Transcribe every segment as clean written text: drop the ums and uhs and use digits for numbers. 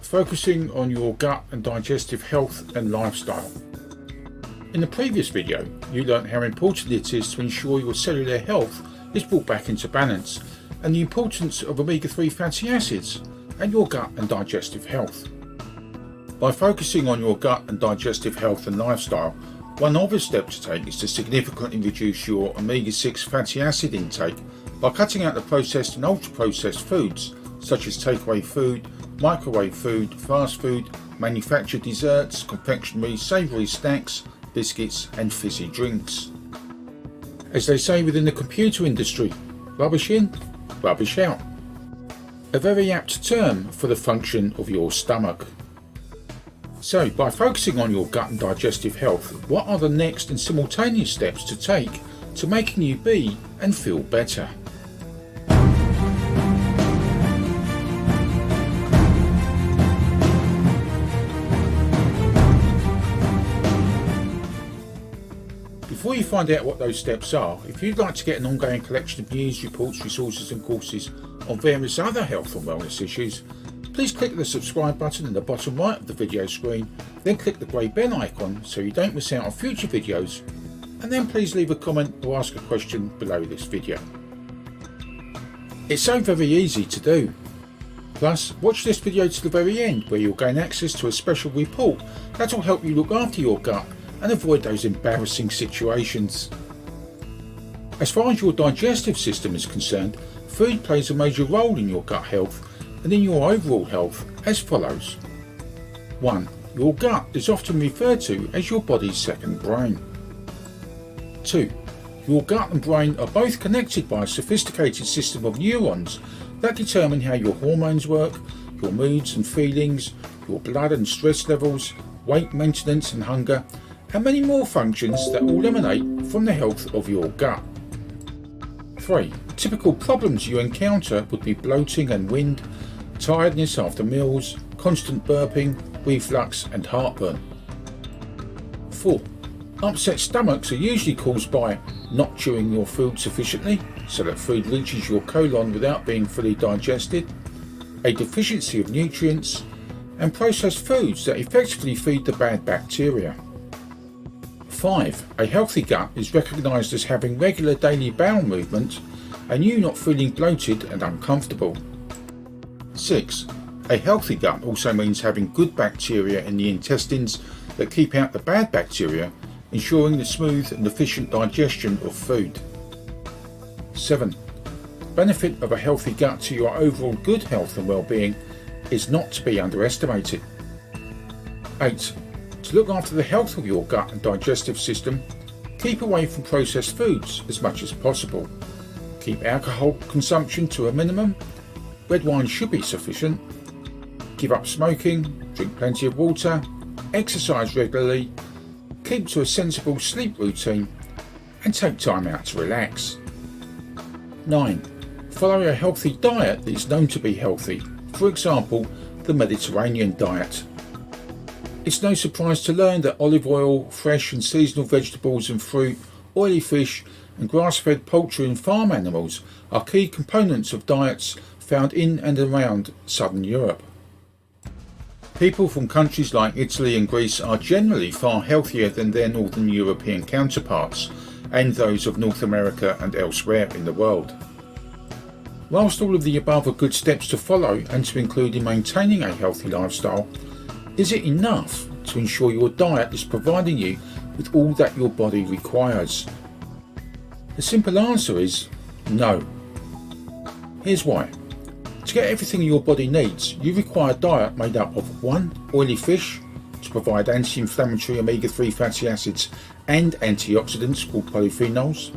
focusing on your gut and digestive health and lifestyle. In the previous video, you learnt how important it is to ensure your cellular health is brought back into balance, and the importance of omega-3 fatty acids and your gut and digestive health. By focusing on your gut and digestive health and lifestyle, one obvious step to take is to significantly reduce your omega-6 fatty acid intake by cutting out the processed and ultra-processed foods such as takeaway food, microwave food, fast food, manufactured desserts, confectionery, savoury snacks, biscuits and fizzy drinks. As they say within the computer industry, rubbish in, rubbish out. A very apt term for the function of your stomach. So, by focusing on your gut and digestive health, what are the next and simultaneous steps to take to making you be and feel better? Before you find out what those steps are, if you'd like to get an ongoing collection of news, reports, resources and courses on various other health and wellness issues, please click the subscribe button in the bottom right of the video screen, then click the grey bell icon so you don't miss out on future videos, and then please leave a comment or ask a question below this video. It's so very easy to do. Plus, watch this video to the very end where you'll gain access to a special report that will help you look after your gut and avoid those embarrassing situations. As far as your digestive system is concerned, food plays a major role in your gut health and in your overall health as follows. 1. Your gut is often referred to as your body's second brain. 2. Your gut and brain are both connected by a sophisticated system of neurons that determine how your hormones work, your moods and feelings, your blood and stress levels, weight maintenance and hunger, and many more functions that all emanate from the health of your gut. 3. Typical problems you encounter would be bloating and wind, tiredness after meals, constant burping, reflux and heartburn. 4. Upset stomachs are usually caused by not chewing your food sufficiently so that food reaches your colon without being fully digested, a deficiency of nutrients, and processed foods that effectively feed the bad bacteria. 5. A healthy gut is recognised as having regular daily bowel movement and you not feeling bloated and uncomfortable. 6. A healthy gut also means having good bacteria in the intestines that keep out the bad bacteria, ensuring the smooth and efficient digestion of food. 7. The benefit of a healthy gut to your overall good health and well-being is not to be underestimated. 8. To look after the health of your gut and digestive system, keep away from processed foods as much as possible. Keep alcohol consumption to a minimum. Red wine should be sufficient. Give up smoking, drink plenty of water, exercise regularly, keep to a sensible sleep routine, and take time out to relax. 9. Follow a healthy diet that is known to be healthy, for example, the Mediterranean diet. It's no surprise to learn that olive oil, fresh and seasonal vegetables and fruit, oily fish, and grass-fed poultry and farm animals are key components of diets found in and around southern Europe. People from countries like Italy and Greece are generally far healthier than their northern European counterparts and those of North America and elsewhere in the world. Whilst all of the above are good steps to follow and to include in maintaining a healthy lifestyle, is it enough to ensure your diet is providing you with all that your body requires? The simple answer is no. Here's why. To get everything your body needs, you require a diet made up of 1. Oily fish, to provide anti-inflammatory omega-3 fatty acids and antioxidants called polyphenols.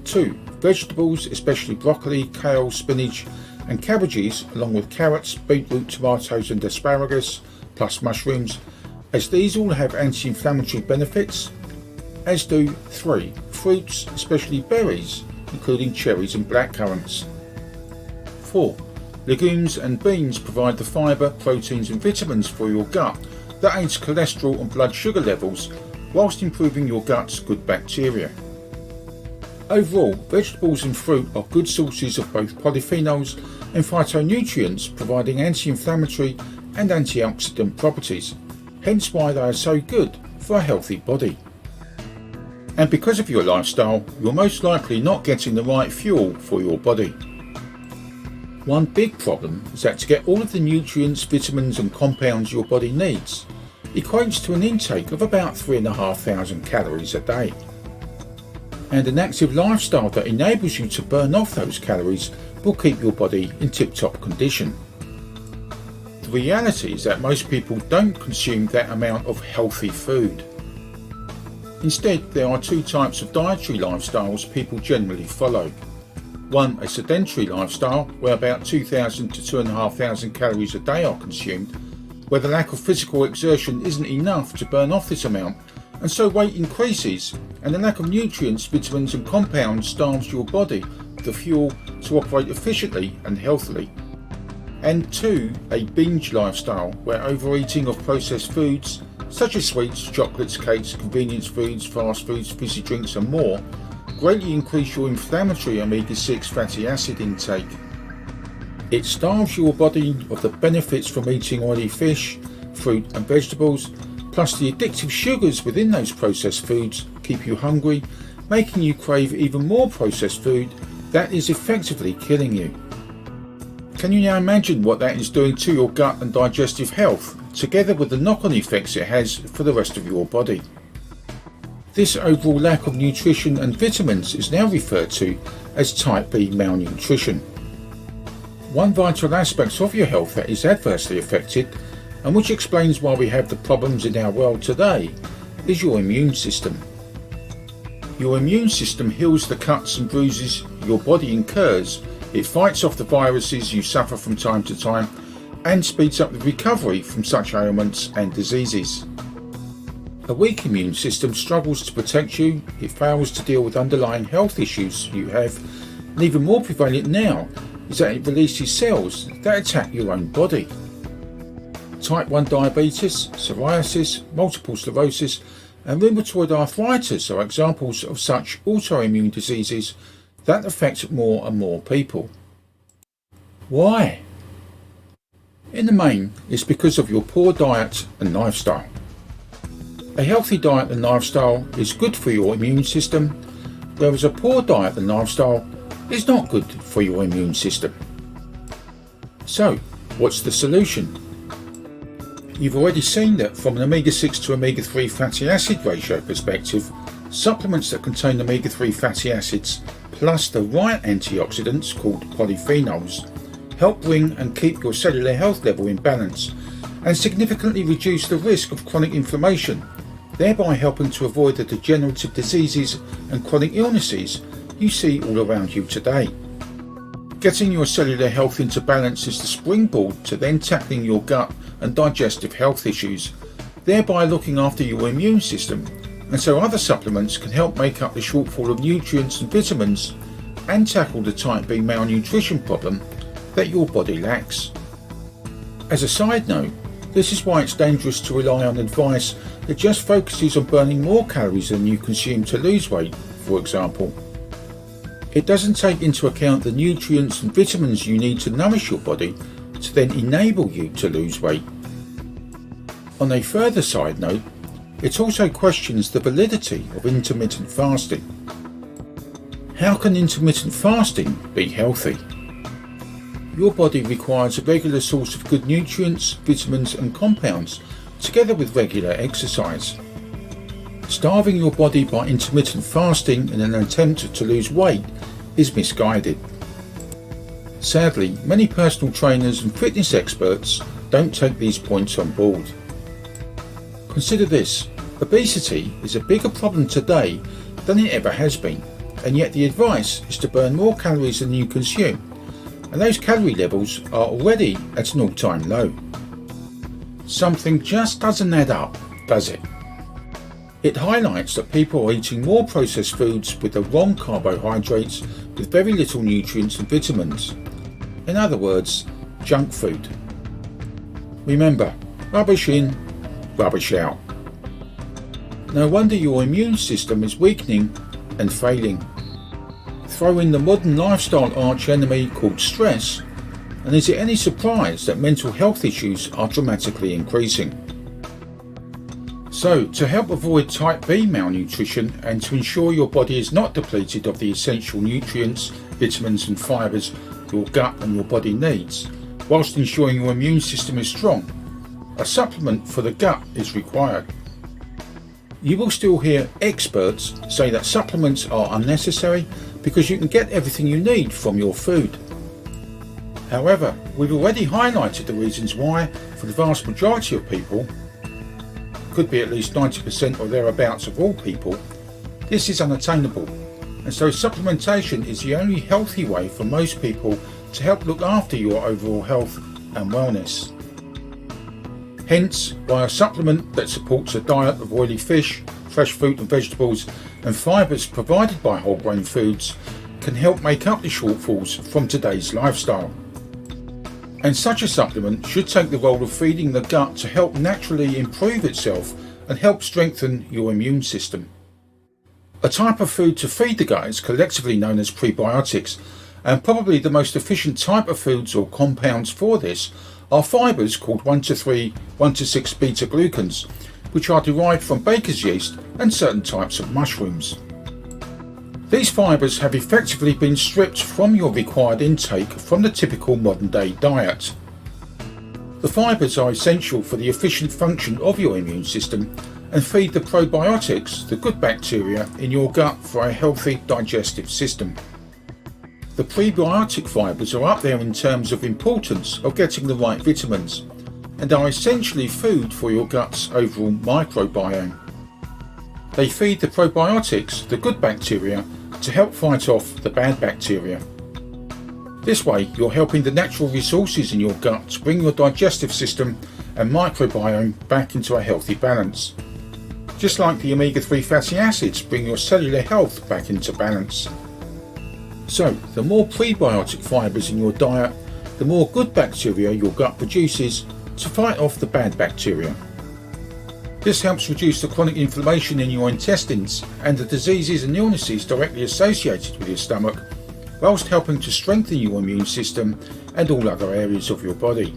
2. Vegetables, especially broccoli, kale, spinach and cabbages, along with carrots, beetroot, tomatoes and asparagus, plus mushrooms, as these all have anti-inflammatory benefits, as do 3. Fruits, especially berries, including cherries and blackcurrants. 4. Legumes and beans provide the fibre, proteins and vitamins for your gut that aids cholesterol and blood sugar levels whilst improving your gut's good bacteria. Overall, vegetables and fruit are good sources of both polyphenols and phytonutrients, providing anti-inflammatory and antioxidant properties, hence why they are so good for a healthy body. And because of your lifestyle, you're most likely not getting the right fuel for your body. One big problem is that to get all of the nutrients, vitamins and compounds your body needs equates to an intake of about 3,500 calories a day. And an active lifestyle that enables you to burn off those calories will keep your body in tip-top condition. The reality is that most people don't consume that amount of healthy food. Instead, there are two types of dietary lifestyles people generally follow. One, a sedentary lifestyle, where about 2,000 to 2,500 calories a day are consumed, where the lack of physical exertion isn't enough to burn off this amount, and so weight increases, and the lack of nutrients, vitamins and compounds starves your body of the fuel to operate efficiently and healthily. And two, a binge lifestyle, where overeating of processed foods, such as sweets, chocolates, cakes, convenience foods, fast foods, fizzy drinks and more, greatly increase your inflammatory omega-6 fatty acid intake. It starves your body of the benefits from eating oily fish, fruit and vegetables, plus the addictive sugars within those processed foods keep you hungry, making you crave even more processed food that is effectively killing you. Can you now imagine what that is doing to your gut and digestive health, together with the knock-on effects it has for the rest of your body? This overall lack of nutrition and vitamins is now referred to as type B malnutrition. One vital aspect of your health that is adversely affected, and which explains why we have the problems in our world today, is your immune system. Your immune system heals the cuts and bruises your body incurs. It fights off the viruses you suffer from time to time and speeds up the recovery from such ailments and diseases. A weak immune system struggles to protect you, it fails to deal with underlying health issues you have, and even more prevalent now is that it releases cells that attack your own body. Type 1 diabetes, psoriasis, multiple sclerosis and rheumatoid arthritis are examples of such autoimmune diseases that affect more and more people. Why? In the main, it's because of your poor diet and lifestyle. A healthy diet and lifestyle is good for your immune system, whereas a poor diet and lifestyle is not good for your immune system. So, what's the solution? You've already seen that from an omega-6 to omega-3 fatty acid ratio perspective, supplements that contain omega-3 fatty acids plus the right antioxidants called polyphenols help bring and keep your cellular health level in balance and significantly reduce the risk of chronic inflammation, thereby helping to avoid the degenerative diseases and chronic illnesses you see all around you today. Getting your cellular health into balance is the springboard to then tackling your gut and digestive health issues, thereby looking after your immune system, and so other supplements can help make up the shortfall of nutrients and vitamins and tackle the type B malnutrition problem that your body lacks. As a side note, this is why it's dangerous to rely on advice that just focuses on burning more calories than you consume to lose weight, for example. It doesn't take into account the nutrients and vitamins you need to nourish your body to then enable you to lose weight. On a further side note, it also questions the validity of intermittent fasting. How can intermittent fasting be healthy? Your body requires a regular source of good nutrients, vitamins and compounds, together with regular exercise. Starving your body by intermittent fasting in an attempt to lose weight is misguided. Sadly, many personal trainers and fitness experts don't take these points on board. Consider this: obesity is a bigger problem today than it ever has been, and yet the advice is to burn more calories than you consume, and those calorie levels are already at an all-time low. Something just doesn't add up, does it? It highlights that people are eating more processed foods with the wrong carbohydrates with very little nutrients and vitamins. In other words, junk food. Remember, rubbish in, rubbish out. No wonder your immune system is weakening and failing. Throw in the modern lifestyle arch enemy called stress, And is it any surprise that mental health issues are dramatically increasing? So, to help avoid type B malnutrition and to ensure your body is not depleted of the essential nutrients, vitamins and fibres your gut and your body needs, whilst ensuring your immune system is strong, a supplement for the gut is required. You will still hear experts say that supplements are unnecessary because you can get everything you need from your food. However, we've already highlighted the reasons why, for the vast majority of people, could be at least 90% or thereabouts of all people, this is unattainable, and so supplementation is the only healthy way for most people to help look after your overall health and wellness. Hence, by a supplement that supports a diet of oily fish, fresh fruit and vegetables, and fibres provided by whole grain foods can help make up the shortfalls from today's lifestyle. And such a supplement should take the role of feeding the gut to help naturally improve itself and help strengthen your immune system. A type of food to feed the gut is collectively known as prebiotics, and probably the most efficient type of foods or compounds for this are fibres called 1-3, 1-6 beta-glucans, which are derived from baker's yeast and certain types of mushrooms. These fibres have effectively been stripped from your required intake from the typical modern day diet. The fibres are essential for the efficient function of your immune system and feed the probiotics, the good bacteria in your gut, for a healthy digestive system. The prebiotic fibres are up there in terms of importance of getting the right vitamins and are essentially food for your gut's overall microbiome. They feed the probiotics, the good bacteria, to help fight off the bad bacteria. This way, you're helping the natural resources in your gut to bring your digestive system and microbiome back into a healthy balance. Just like the omega-3 fatty acids bring your cellular health back into balance. So, the more prebiotic fibres in your diet, the more good bacteria your gut produces to fight off the bad bacteria. This helps reduce the chronic inflammation in your intestines and the diseases and illnesses directly associated with your stomach, whilst helping to strengthen your immune system and all other areas of your body.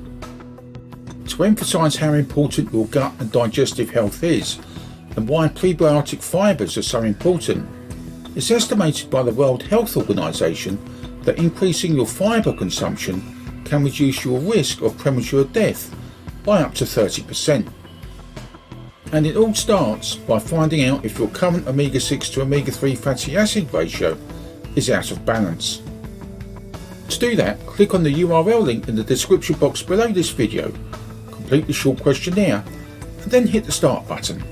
To emphasise how important your gut and digestive health is, and why prebiotic fibres are so important, it's estimated by the World Health Organization that increasing your fibre consumption can reduce your risk of premature death by up to 30%. And it all starts by finding out if your current omega-6 to omega-3 fatty acid ratio is out of balance. To do that, click on the URL link in the description box below this video, complete the short questionnaire, and then hit the start button.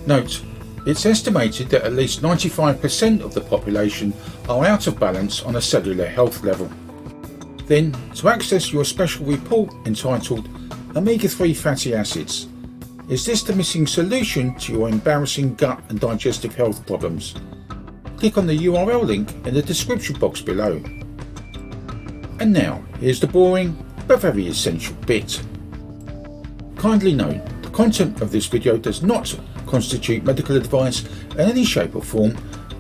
Note, it's estimated that at least 95% of the population are out of balance on a cellular health level. Then, to access your special report entitled Omega-3 Fatty Acids, is this the missing solution to your embarrassing gut and digestive health problems? Click on the URL link in the description box below. And now, here's the boring but very essential bit. Kindly note, the content of this video does not constitute medical advice in any shape or form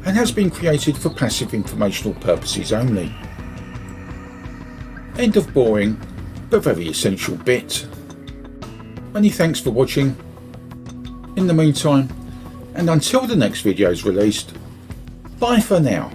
and has been created for passive informational purposes only. End of boring but very essential bit. Many thanks for watching. In the meantime, and until the next video is released, bye for now.